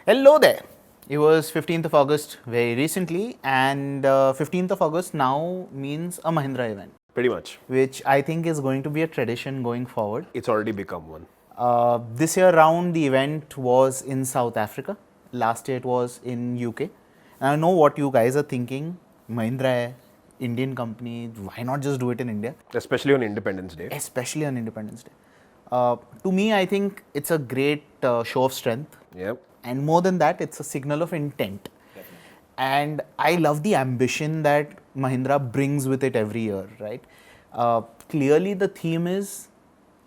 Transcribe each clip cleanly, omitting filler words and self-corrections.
Hello there. It was 15th of August very recently, and 15th of August now means a Mahindra event, Pretty much. which I think is going to be a tradition going forward. It's already become one. This year round, the event was in South Africa. Last year it was in UK. And I know what you guys are thinking. Mahindra, hai, Indian company, why not just do it in India? Especially on Independence Day. Especially on Independence Day. To me, I think it's a great show of strength. Yep. And more than that, it's a signal of intent. And I love the ambition that Mahindra brings with it every year, right? Clearly, the theme is,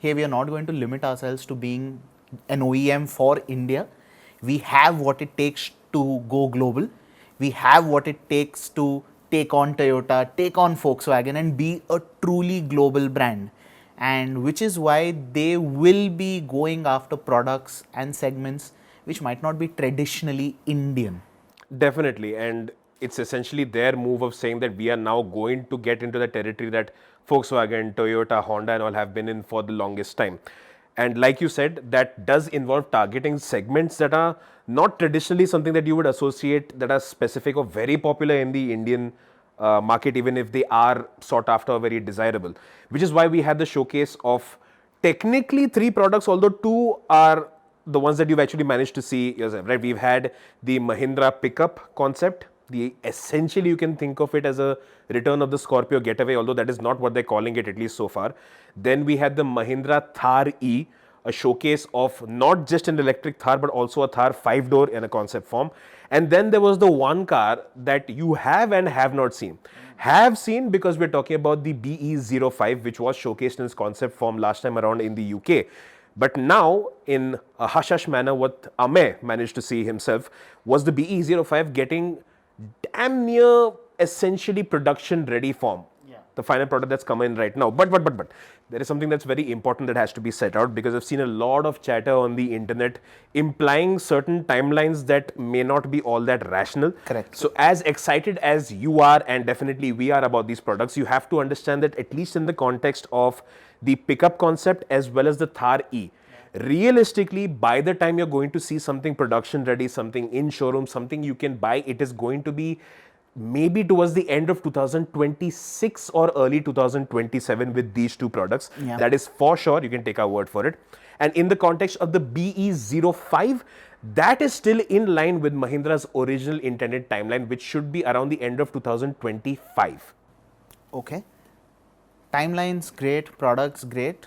hey, we are not going to limit ourselves to being an OEM for India. We have what it takes to go global. We have what it takes to take on Toyota, take on Volkswagen, and be a truly global brand. And which is why they will be going after products and segments which might not be traditionally Indian. Definitely. And it's essentially their move of saying that we are now going to get into the territory that Volkswagen, Toyota, Honda, and all have been in for the longest time. And like you said, that does involve targeting segments that are not traditionally something that you would associate that are specific or very popular in the Indian market, even if they are sought after or very desirable. Which is why we had the showcase of technically 3 products, although 2 are the ones that you've actually managed to see yourself, right? We've had the Mahindra Pik-Up concept. Essentially, you can think of it as a return of the Scorpio getaway, although that is not what they're calling it, at least so far. Then we had the Mahindra Thar.e, a showcase of not just an electric Thar, but also a Thar 5-door in a concept form. And then there was the one car that you have and have not seen. Have seen because we're talking about the BE05, which was showcased in its concept form last time around in the UK. But now, in a hush-hush manner, what Amey managed to see himself was the BE05 getting damn near essentially production-ready form. Yeah. The final product that's come in right now. But, there is something that's very important that has to be set out, because I've seen a lot of chatter on the internet implying certain timelines that may not be all that rational. Correct. So as excited as you are, and definitely we are about these products, you have to understand that at least in the context of the Pik-Up concept as well as the Thar.e, realistically, by the time you're going to see something production ready, something in showroom, something you can buy, it is going to be maybe towards the end of 2026 or early 2027 with these 2 products. Yeah. That is for sure. You can take our word for it. And in the context of the BE05, that is still in line with Mahindra's original intended timeline, which should be around the end of 2025. Okay. Timelines great, products great.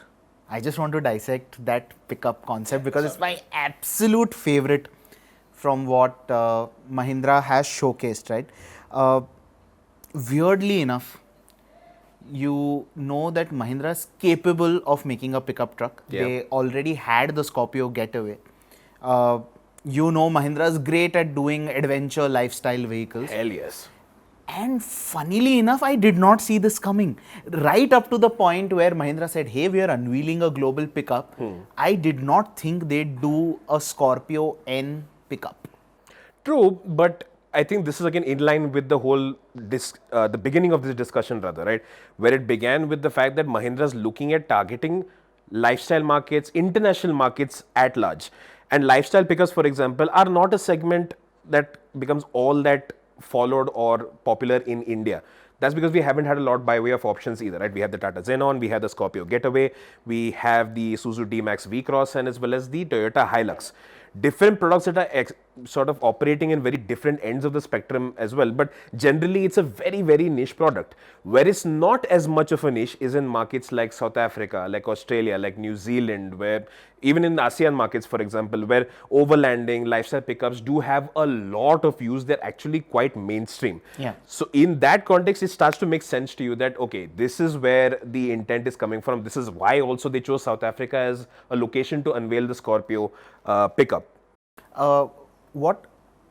I just want to dissect that Pik-Up concept because it's my absolute favorite from what Mahindra has showcased, right? Weirdly enough, you know that Mahindra is capable of making a pickup truck. Yeah. They already had the Scorpio getaway. You know Mahindra is great at doing adventure lifestyle vehicles. Hell yes. And funnily enough, I did not see this coming. Right up to the point where Mahindra said, hey, we are unveiling a global pickup. I did not think they'd do a Scorpio N pickup. True, but I think this is again in line with the whole, the beginning of this discussion rather, right? Where it began with the fact that Mahindra is looking at targeting lifestyle markets, international markets at large. And lifestyle pickups, for example, are not a segment that becomes all that followed or popular in India. That's because we haven't had a lot by way of options either, right? We have the Tata Xenon, we have the Scorpio Getaway, we have the Isuzu D-Max V-Cross, and as well as the Toyota Hilux. Different products that are sort of operating in very different ends of the spectrum as well, but generally it's a very, very niche product. Where it's not as much of a niche is in markets like South Africa, like Australia, like New Zealand, where even in ASEAN markets, for example, where overlanding, lifestyle pickups do have a lot of use, they're actually quite mainstream. Yeah. So in that context, it starts to make sense to you that, okay, this is where the intent is coming from. This is why also they chose South Africa as a location to unveil the Scorpio pickup. What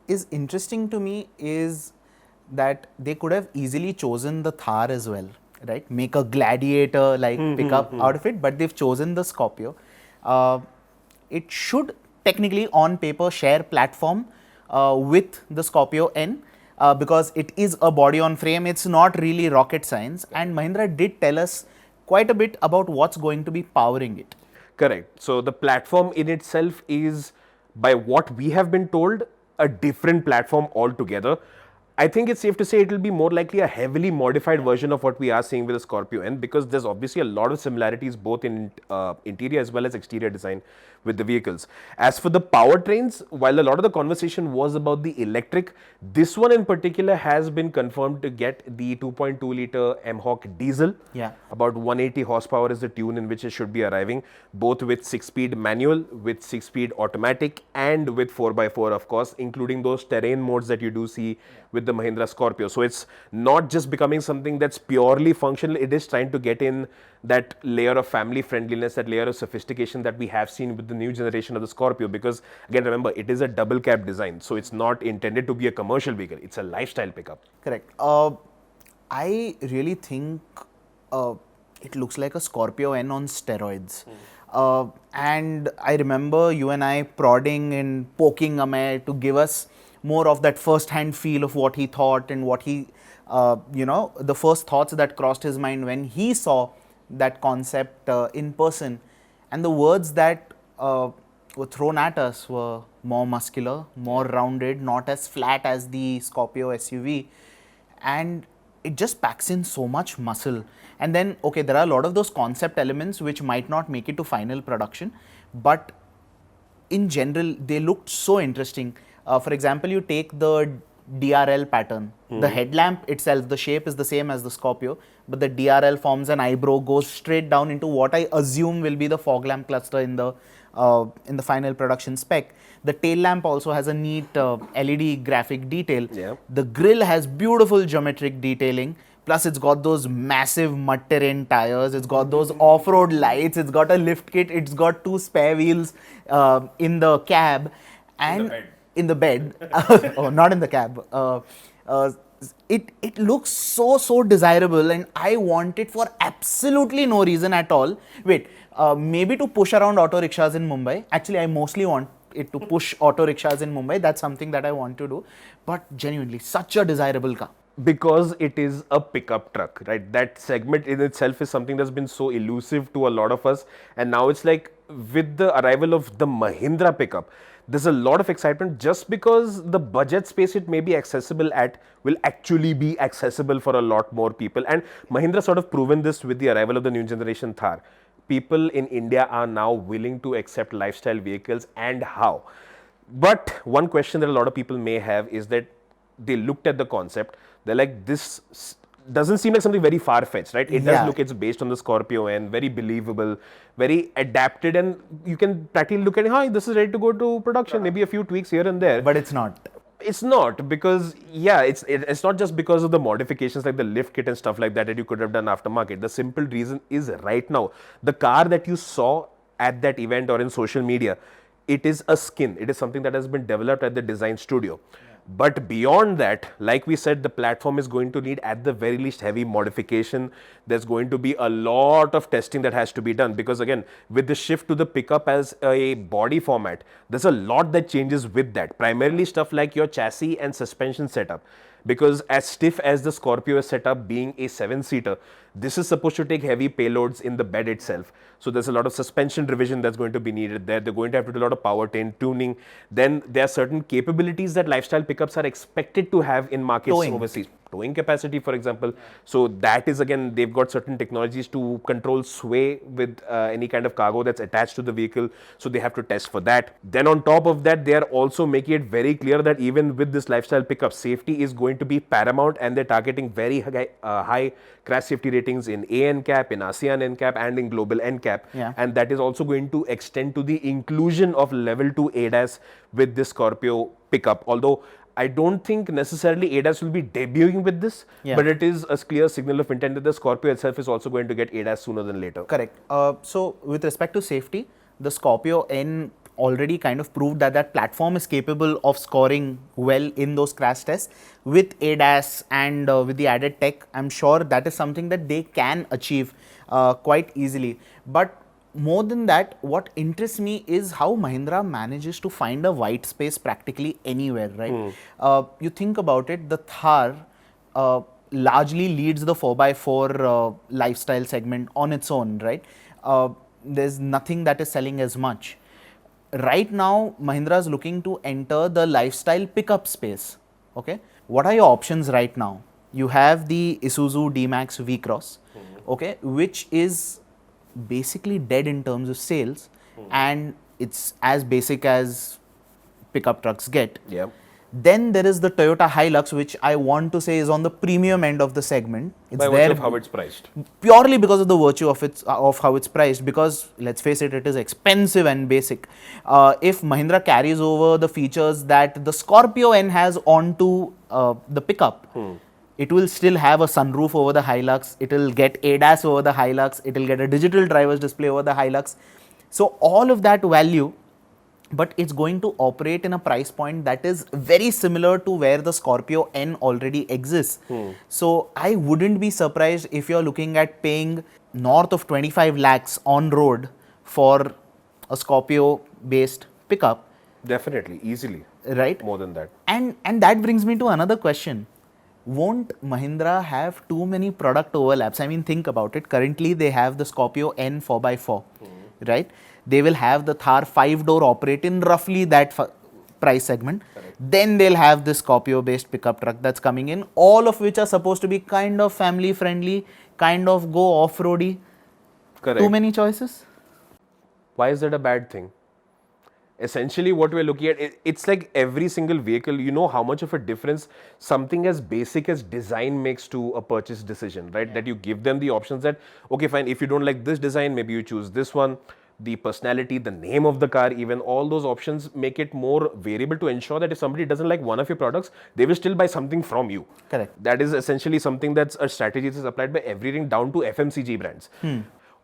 is interesting to me is that they could have easily chosen the Thar as well, right? Make a gladiator like pickup out of it, but they've chosen the Scorpio. It should technically on paper share platform with the Scorpio N because it is a body on frame. It's not really rocket science, and Mahindra did tell us quite a bit about what's going to be powering it. Correct. So the platform in itself is by what we have been told, a different platform altogether. I think it's safe to say it will be more likely a heavily modified version of what we are seeing with the Scorpio N, because there's obviously a lot of similarities both in interior as well as exterior design with the vehicles. As for the powertrains, while a lot of the conversation was about the electric, this one in particular has been confirmed to get the 2.2 liter M-Hawk diesel. Yeah. About 180 horsepower is the tune in which it should be arriving, both with 6-speed manual, with 6-speed automatic, and with 4x4, of course, including those terrain modes that you do see with the Mahindra Scorpio. So it's not just becoming something that's purely functional, it is trying to get in that layer of family friendliness, that layer of sophistication that we have seen with the new generation of the Scorpio, because again, remember, it is a double cab design, so it's not intended to be a commercial vehicle, it's a lifestyle pickup. Correct. I really think it looks like a Scorpio N on steroids. And I remember you and I prodding and poking Amay to give us more of that first-hand feel of what he thought and what he, the first thoughts that crossed his mind when he saw that concept in person. And the words that were thrown at us were more muscular, more rounded, not as flat as the Scorpio SUV. And it just packs in so much muscle. And then, okay, there are a lot of those concept elements which might not make it to final production, but in general, they looked so interesting. For example, you take the DRL pattern. The headlamp itself, the shape is the same as the Scorpio, but the DRL forms an eyebrow, goes straight down into what I assume will be the fog lamp cluster in the final production spec. The tail lamp also has a neat LED graphic detail. Yeah. The grille has beautiful geometric detailing. Plus, it's got those massive mud terrain tires. It's got those off-road lights. It's got a lift kit. It's got 2 spare wheels in the cab and in the bed. Oh, not in the cab. It looks so desirable, and I want it for absolutely no reason at all. Wait, maybe to push around auto rickshaws in Mumbai. Actually, I mostly want it to push auto rickshaws in Mumbai. That's something that I want to do. But genuinely, such a desirable car. Because it is a pickup truck, right? That segment in itself is something that's been so elusive to a lot of us. And now it's like, with the arrival of the Mahindra pickup, there's a lot of excitement just because the budget space it may be accessible at will actually be accessible for a lot more people. And Mahindra sort of proven this with the arrival of the new generation Thar. People in India are now willing to accept lifestyle vehicles, and how. But one question that a lot of people may have is that they looked at the concept, they're like, this doesn't seem like something very far-fetched, right? It does look, it's based on the Scorpio N, very believable, very adapted, and you can practically look at it, hi, this is ready to go to production, maybe a few tweaks here and there. But it's not. It's not, because, yeah, it's not just because of the modifications like the lift kit and stuff like that that you could have done aftermarket. The simple reason is right now, the car that you saw at that event or in social media, it is a skin. It is something that has been developed at the design studio. But beyond that, like we said, the platform is going to need at the very least heavy modification. There's going to be a lot of testing that has to be done, because again, with the shift to the pickup as a body format, there's a lot that changes with that. Primarily stuff like your chassis and suspension setup. Because as stiff as the Scorpio is set up, being a 7-seater, this is supposed to take heavy payloads in the bed itself. So there's a lot of suspension revision that's going to be needed there. They're going to have to do a lot of powertrain tuning. Then there are certain capabilities that lifestyle pickups are expected to have in markets overseas. Towing capacity, for example. So that is, again, they've got certain technologies to control sway with any kind of cargo that's attached to the vehicle. So they have to test for that. Then on top of that, they are also making it very clear that even with this lifestyle pickup, safety is going to be paramount, and they're targeting very high crash safety ratings in ANCAP, in ASEAN NCAP, and in global NCAP. Yeah. And that is also going to extend to the inclusion of level 2 ADAS with this Scorpio pickup. Although I don't think necessarily ADAS will be debuting with this, but it is a clear signal of intent that the Scorpio itself is also going to get ADAS sooner than later. Correct. So with respect to safety, the Scorpio N already kind of proved that that platform is capable of scoring well in those crash tests. With ADAS and with the added tech, I'm sure that is something that they can achieve quite easily. But more than that, what interests me is how Mahindra manages to find a white space practically anywhere, right? You think about it, the Thar largely leads the 4x4 lifestyle segment on its own, right? There's nothing that is selling as much. right now Mahindra is looking to enter the lifestyle pickup space. Okay, what are your options right now? You have the Isuzu D-Max V-Cross, okay, which is basically dead in terms of sales, and it's as basic as pickup trucks get. Yeah. Then there is the Toyota Hilux, which I want to say is on the premium end of the segment. It's By virtue of how it's priced. purely because of the virtue of its of how it's priced. Because let's face it, it is expensive and basic. If Mahindra carries over the features that the Scorpio N has onto the pickup, it will still have a sunroof over the Hilux. It will get ADAS over the Hilux. It will get a digital driver's display over the Hilux. So all of that value, but it's going to operate in a price point that is very similar to where the Scorpio N already exists. So I wouldn't be surprised if you're looking at paying north of 25 lakhs on road for a Scorpio based pickup. Definitely, easily. Right? More than that. And that brings me to another question. Won't Mahindra have too many product overlaps? I mean, think about it. Currently, they have the Scorpio N 4x4, right? They will have the Thar 5-door operate in roughly that price segment. Correct. Then they'll have this Scorpio-based pickup truck that's coming in, all of which are supposed to be kind of family-friendly, kind of go off-roady. Correct. Too many choices? Why is that a bad thing? Essentially, what we're looking at, it's like every single vehicle, you know how much of a difference something as basic as design makes to a purchase decision, right? That you give them the options that, okay, fine, if you don't like this design, maybe you choose this one. The personality, the name of the car, even all those options make it more variable to ensure that if somebody doesn't like one of your products, they will still buy something from you. Correct. That is essentially something that's a strategy that's applied by everything down to FMCG brands.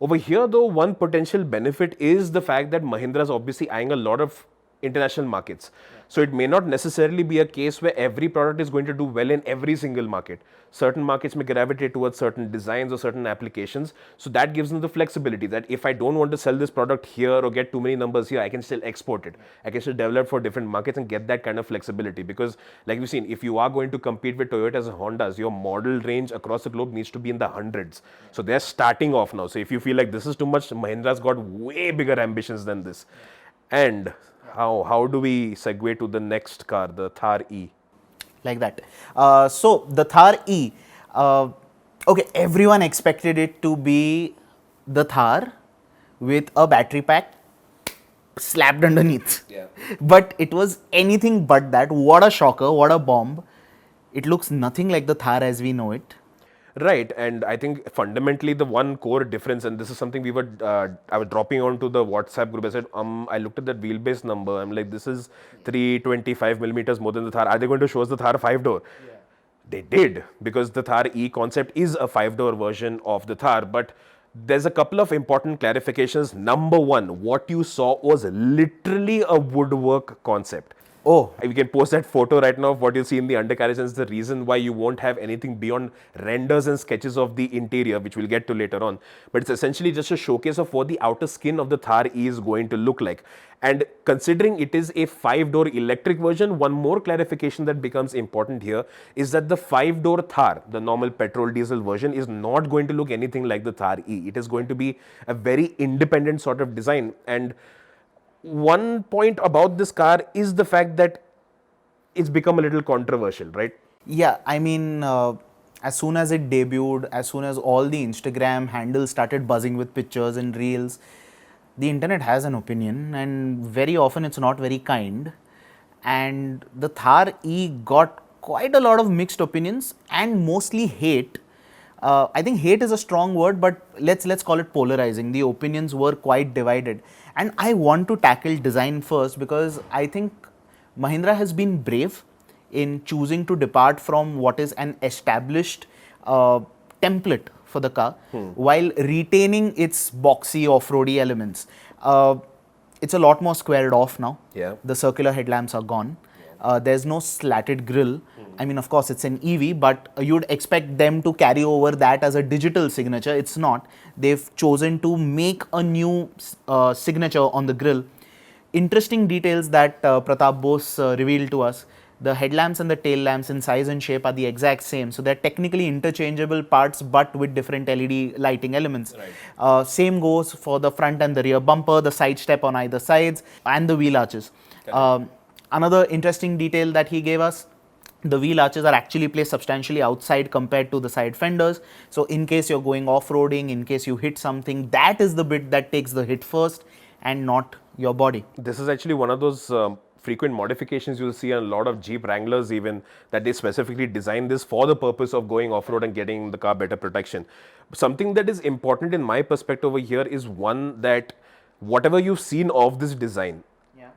Over here, though, one potential benefit is the fact that Mahindra is obviously eyeing a lot of international markets. So it may not necessarily be a case where every product is going to do well in every single market. Certain markets may gravitate towards certain designs or certain applications. So that gives them the flexibility that if I don't want to sell this product here or get too many numbers here, I can still export it. I can still develop for different markets and get that kind of flexibility. Because like we've seen, if you are going to compete with Toyotas and Hondas, your model range across the globe needs to be in the hundreds. So they're starting off now. So if you feel like this is too much, Mahindra's got way bigger ambitions than this. And how do we segue to the next car, the Thar.e? Like that. So the Thar.e, okay, everyone expected it to be the Thar with a battery pack slapped underneath. Yeah. But it was anything but that. What a shocker, what a bomb. It looks nothing like the Thar as we know it. Right, and I think fundamentally the one core difference, and this is something I was dropping onto the WhatsApp group. I said, I looked at that wheelbase number. I'm like, this is 325 millimeters more than the Thar. Are they going to show us the Thar 5-door? Yeah. They did, because the Thar.e concept is a 5-door version of the Thar. But there's a couple of important clarifications. Number one, what you saw was literally a woodwork concept. Oh. We can post that photo right now of what you see in the undercarriage, and it's the reason why you won't have anything beyond renders and sketches of the interior, which we'll get to later on. But it's essentially just a showcase of what the outer skin of the Thar.e is going to look like. And considering it is a 5-door electric version, one more clarification that becomes important here is that the 5-door Thar, the normal petrol diesel version, is not going to look anything like the Thar.e. It is going to be a very independent sort of design. And one point about this car is the fact that it's become a little controversial, right? Yeah, I mean, as soon as it debuted, as soon as all the Instagram handles started buzzing with pictures and reels, the internet has an opinion, and very often it's not very kind. And the Thar.e got quite a lot of mixed opinions and mostly hate. I think hate is a strong word, but let's call it polarizing. The opinions were quite divided. And I want to tackle design first because I think Mahindra has been brave in choosing to depart from what is an established template for the car while retaining its boxy off-roady elements. It's a lot more squared off now. Yeah. The circular headlamps are gone. There's no slatted grille. I mean, of course, it's an EV, but you'd expect them to carry over that as a digital signature. It's not. They've chosen to make a new signature on the grille. Interesting details that Pratap Bose revealed to us. The headlamps and the tail lamps in size and shape are the exact same. So they're technically interchangeable parts, but with different LED lighting elements. Same goes for the front and the rear bumper, the side step on either sides, and the wheel arches. Another interesting detail that he gave us, the wheel arches are actually placed substantially outside compared to the side fenders. So in case you're going off-roading, in case you hit something, that is the bit that takes the hit first and not your body. This is actually one of those frequent modifications you'll see on a lot of Jeep Wranglers even, that they specifically design this for the purpose of going off-road and getting the car better protection. Something that is important in my perspective over here is one, that whatever you've seen of this design,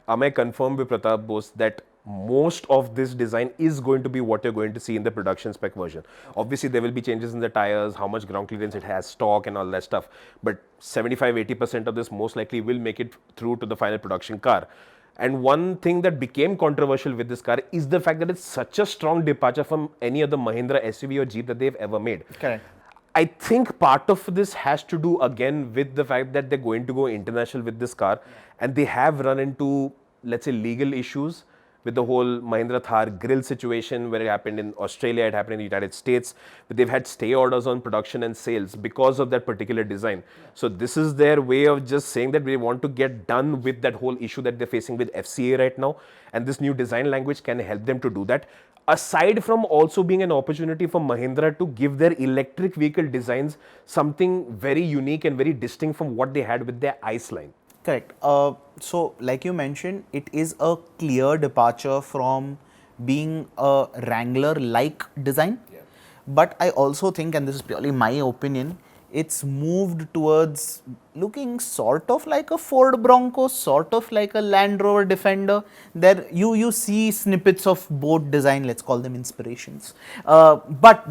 am I confirmed with Pratap Bose that most of this design is going to be what you're going to see in the production spec version. Obviously, there will be changes in the tires, how much ground clearance it has, stock and all that stuff. But 75-80% of this most likely will make it through to the final production car. And one thing that became controversial with this car is the fact that it's such a strong departure from any other Mahindra SUV or Jeep that they've ever made. Correct. I think part of this has to do again with the fact that they're going to go international with this car, and they have run into, let's say, legal issues with the whole Mahindra Thar grill situation, where it happened in Australia, it happened in the United States, but they've had stay orders on production and sales because of that particular design. So this is their way of just saying that we want to get done with that whole issue that they're facing with FCA right now, and this new design language can help them to do that. Aside from also being an opportunity for Mahindra to give their electric vehicle designs something very unique and very distinct from what they had with their ICE line. Correct. So, like you mentioned, it is a clear departure from being a Wrangler-like design. But I also think, and this is purely my opinion, it's moved towards looking sort of like a Ford Bronco, sort of like a Land Rover Defender. There you see snippets of both design, let's call them inspirations. But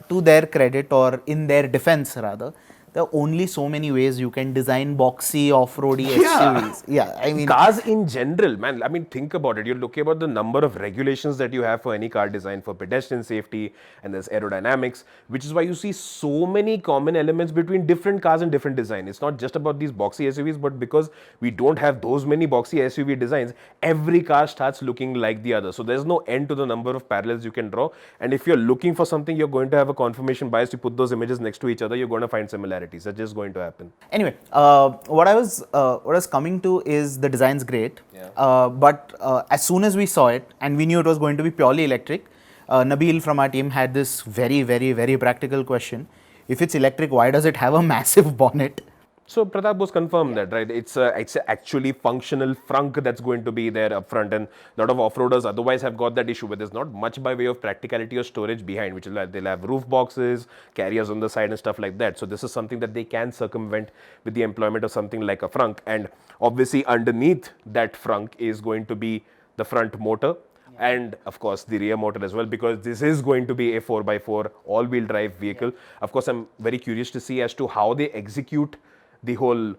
to their credit, or in their defense rather, there are only so many ways you can design boxy off-roady SUVs. Yeah, I mean, cars in general, man. I mean, think about it. You're looking about the number of regulations that you have for any car design, for pedestrian safety, and there's aerodynamics, which is why you see so many common elements between different cars and different design. It's not just about these boxy SUVs, but because we don't have those many boxy SUV designs, every car starts looking like the other. So there's no end to the number of parallels you can draw. And if you're looking for something, you're going to have a confirmation bias. You put those images next to each other, you're going to find similarities. That's just going to happen. Anyway, what I was coming to is the design's great, but as soon as we saw it and we knew it was going to be purely electric, Nabil from our team had this very practical question. If it's electric, why does it have a massive bonnet? So Pratap was confirmed that, right? It's actually functional frunk that's going to be there up front, and a lot of off-roaders otherwise have got that issue where there's not much by way of practicality or storage behind, which is like they'll have roof boxes, carriers on the side and stuff like that. So this is something that they can circumvent with the employment of something like a frunk, and obviously underneath that frunk is going to be the front motor. And of course the rear motor as well, because this is going to be a 4x4 all-wheel drive vehicle. Of course, I'm very curious to see as to how they execute the whole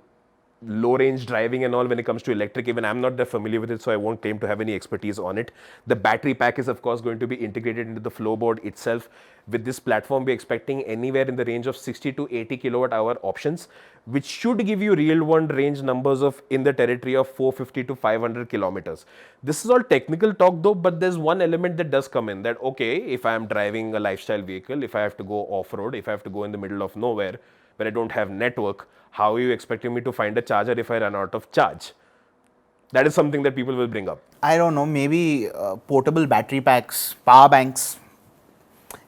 low range driving and all when it comes to electric. Even I'm not that familiar with it, so I won't claim to have any expertise on it. The battery pack is of course going to be integrated into the floorboard itself. With this platform, we're expecting anywhere in the range of 60 to 80 kilowatt hour options, which should give you real world range numbers of in the territory of 450 to 500 kilometers. This is all technical talk though, but there's one element that does come in, that okay, if I'm driving a lifestyle vehicle, if I have to go off-road, if I have to go in the middle of nowhere where I don't have network, how are you expecting me to find a charger if I run out of charge? That is something that people will bring up. I don't know, maybe portable battery packs, power banks.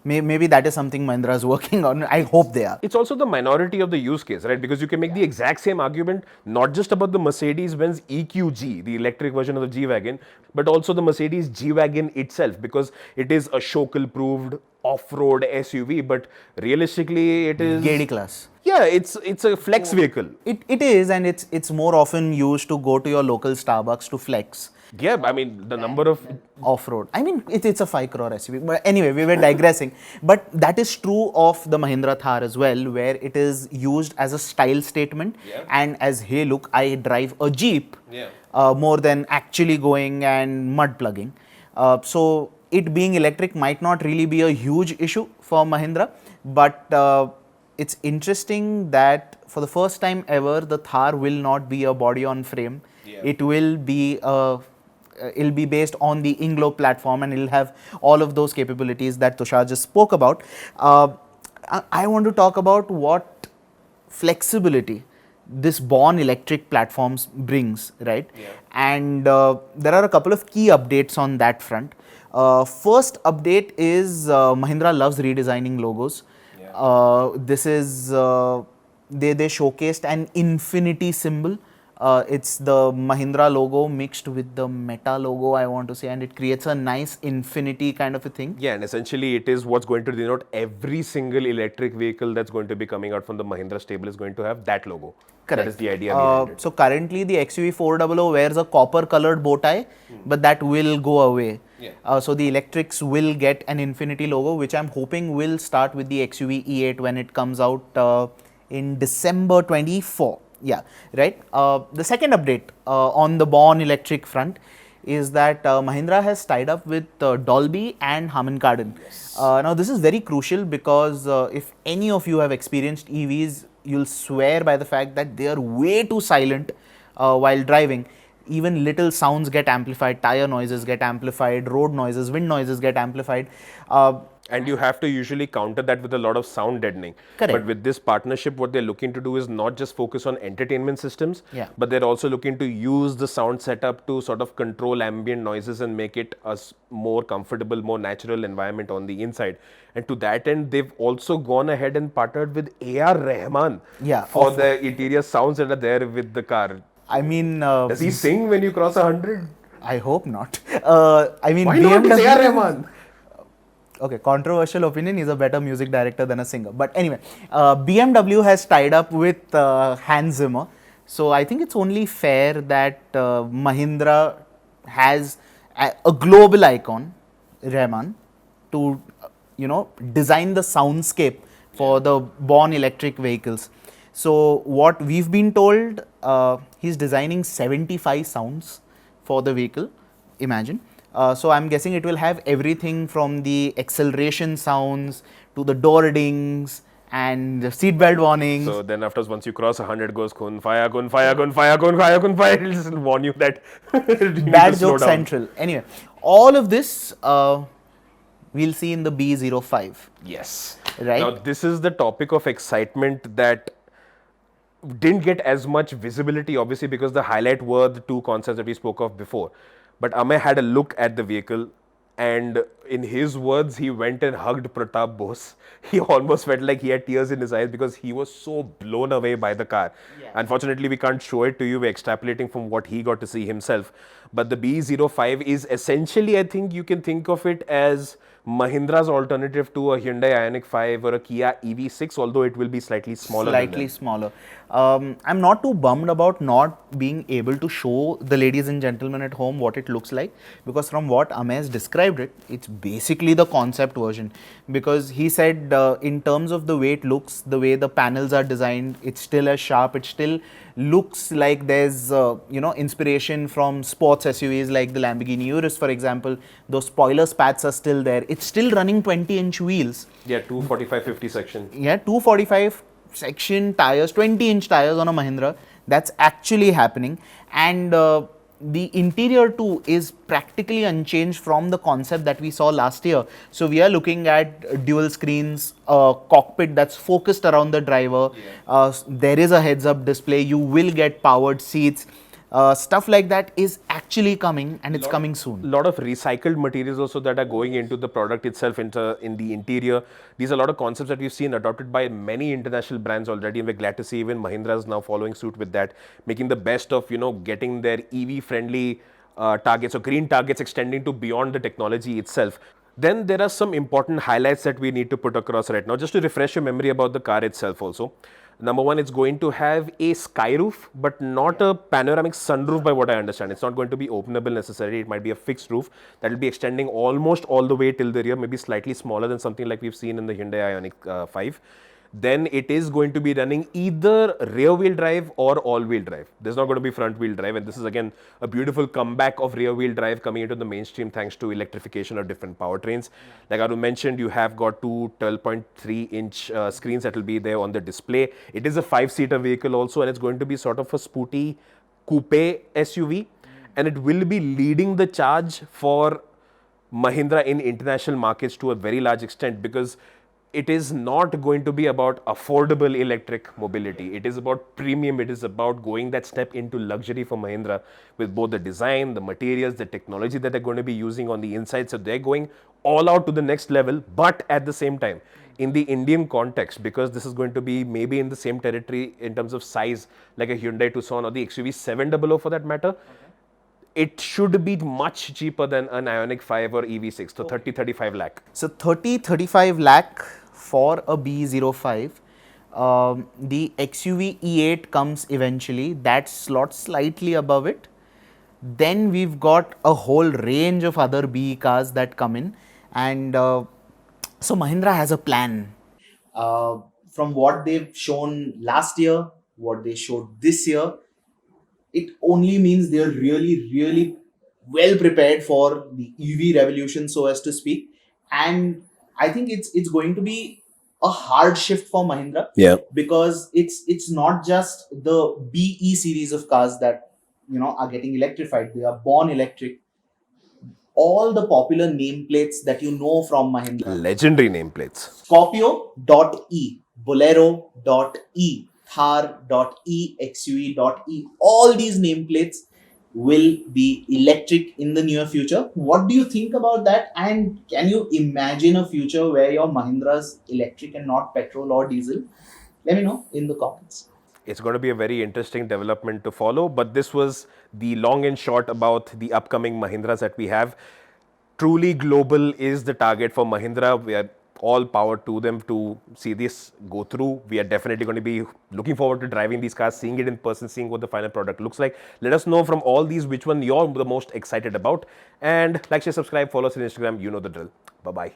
Maybe that is something Mahindra is working on. I hope they are. It's also the minority of the use case, right? Because you can make the exact same argument, not just about the Mercedes-Benz EQG, the electric version of the G-Wagon, but also the Mercedes G-Wagon itself, because it is a show-approved off-road SUV, but realistically it is... GD class. Yeah, it's a flex vehicle. It is, and it's more often used to go to your local Starbucks to flex. Yeah, I mean, the number of... Off-road. I mean, it's a 5 crore SUV. But anyway, we were digressing. But that is true of the Mahindra Thar as well, where it is used as a style statement. And as, hey, look, I drive a Jeep, more than actually going and mud plugging. So it being electric might not really be a huge issue for Mahindra. But it's interesting that for the first time ever, the Thar will not be a body-on-frame. It will be a it'll be based on the Inglobe platform, and it'll have all of those capabilities that Tushar just spoke about. I want to talk about what flexibility this Born Electric platforms brings, right? Yeah. And there are a couple of key updates on that front. First update is Mahindra loves redesigning logos. Yeah. This is they showcased an infinity symbol. It's the Mahindra logo mixed with the Meta logo, I want to say, and it creates a nice infinity kind of a thing. Yeah, and essentially it is what's going to denote every single electric vehicle that's going to be coming out from the Mahindra stable is going to have that logo. Correct. That is the idea behind it. So currently the XUV 400 wears a copper colored bow tie, but that will go away. Yeah. So the electrics will get an infinity logo, which I'm hoping will start with the XUV E8 when it comes out in December 24. Yeah, right. The second update on the Born Electric front is that Mahindra has tied up with Dolby and Harman Kardon. Yes. Now this is very crucial because if any of you have experienced EVs, you'll swear by the fact that they are way too silent while driving. Even little sounds get amplified, tire noises get amplified, road noises, wind noises get amplified. And you have to usually counter that with a lot of sound deadening. Correct. But with this partnership, what they're looking to do is not just focus on entertainment systems, Yeah. but they're also looking to use the sound setup to sort of control ambient noises and make it a more comfortable, more natural environment on the inside. And to that end, they've also gone ahead and partnered with A.R. Rehman Yeah, for the interior sounds that are there with the car. I mean, Does he sing when you cross 100? I hope not. I mean, Why not? It's A.R. Rehman. Okay, controversial opinion, he's a better music director than a singer. But anyway, BMW has tied up with Hans Zimmer. So I think it's only fair that Mahindra has a global icon, Rehman, to design the soundscape for the Born Electric vehicles. So what we've been told, he's designing 75 sounds for the vehicle. Imagine. So I'm guessing it will have everything from the acceleration sounds to the door dings and the seatbelt warnings. So then after once you cross 100 goes kun fire, kun fire, kun fire, kun fire, kun fire. It'll just warn you that you need Bad to slow joke down. central. Anyway, all of this we'll see in the B05. Yes. Right. Now this is the topic of excitement that didn't get as much visibility, obviously, because the highlight were the two concepts that we spoke of before. But Amay had a look at the vehicle, and in his words, he went and hugged Pratap Bose. He almost felt like he had tears in his eyes because he was so blown away by the car. Yeah. Unfortunately, we can't show it to you. We're extrapolating from what he got to see himself. But the B05 is essentially, I think you can think of it as Mahindra's alternative to a Hyundai Ioniq 5 or a Kia EV6, although it will be slightly smaller. Slightly smaller. I'm not too bummed about not being able to show the ladies and gentlemen at home what it looks like, because from what Amay has described it, it's basically the concept version. Because he said in terms of the way it looks, the way the panels are designed, it's still as sharp, it still looks like there's inspiration from sports SUVs like the Lamborghini Urus, for example. Those spoiler spats are still there. It's still running 20-inch wheels. Yeah, 245/50 section. Yeah, 245 section tires, 20-inch tires on a Mahindra. That's actually happening. And the interior too is practically unchanged from the concept that we saw last year. So we are looking at dual screens, cockpit that's focused around the driver. Yeah. There is a heads-up display. You will get powered seats. Stuff like that is actually coming, and it's coming soon. A lot of recycled materials also that are going into the product itself, in the interior. These are a lot of concepts that we've seen adopted by many international brands already, and we're glad to see even Mahindra is now following suit with that, making the best of getting their EV-friendly targets or green targets extending to beyond the technology itself. Then there are some important highlights that we need to put across right now, just to refresh your memory about the car itself also. Number one, it's going to have a sky roof, but not a panoramic sunroof by what I understand. It's not going to be openable necessarily. It might be a fixed roof that will be extending almost all the way till the rear, maybe slightly smaller than something like we've seen in the Hyundai Ioniq 5. Then it is going to be running either rear-wheel drive or all-wheel drive. There's not going to be front-wheel drive, and this is again a beautiful comeback of rear-wheel drive coming into the mainstream thanks to electrification of different powertrains. Like Arun mentioned, you have got two 12.3-inch screens that will be there on the display. It is a 5-seater vehicle also, and it's going to be sort of a sporty coupe SUV. and it will be leading the charge for Mahindra in international markets to a very large extent, because it is not going to be about affordable electric mobility. It is about premium. It is about going that step into luxury for Mahindra with both the design, the materials, the technology that they're going to be using on the inside. So they're going all out to the next level, but at the same time, in the Indian context, because this is going to be maybe in the same territory in terms of size like a Hyundai Tucson or the XUV 700 for that matter, it should be much cheaper than an Ioniq 5 or EV6, so 30-35 lakh. So 30-35 lakh for a B05. The XUV E8 comes eventually. That slot slightly above it. Then we've got a whole range of other BE cars that come in, and so Mahindra has a plan. From what they've shown last year, what they showed this year, it only means they're really, really well prepared for the EV revolution, so as to speak. And I think it's going to be a hard shift for Mahindra. Yeah. Because it's not just the BE series of cars that are getting electrified. They are born electric. All the popular nameplates that you know from Mahindra. Legendary nameplates. Scorpio.e, Bolero.e, Thar.e, XUV.e, all these nameplates will be electric in the near future. What do you think about that? And can you imagine a future where your Mahindra's electric and not petrol or diesel? Let me know in the comments. It's going to be a very interesting development to follow, but this was the long and short about the upcoming Mahindras that we have. Truly global is the target for Mahindra. We are all power to them to see this go through. We are definitely going to be looking forward to driving these cars, seeing it in person, seeing what the final product looks like. Let us know from all these which one you're the most excited about. And like, share, subscribe, follow us on Instagram. You know the drill. Bye-bye.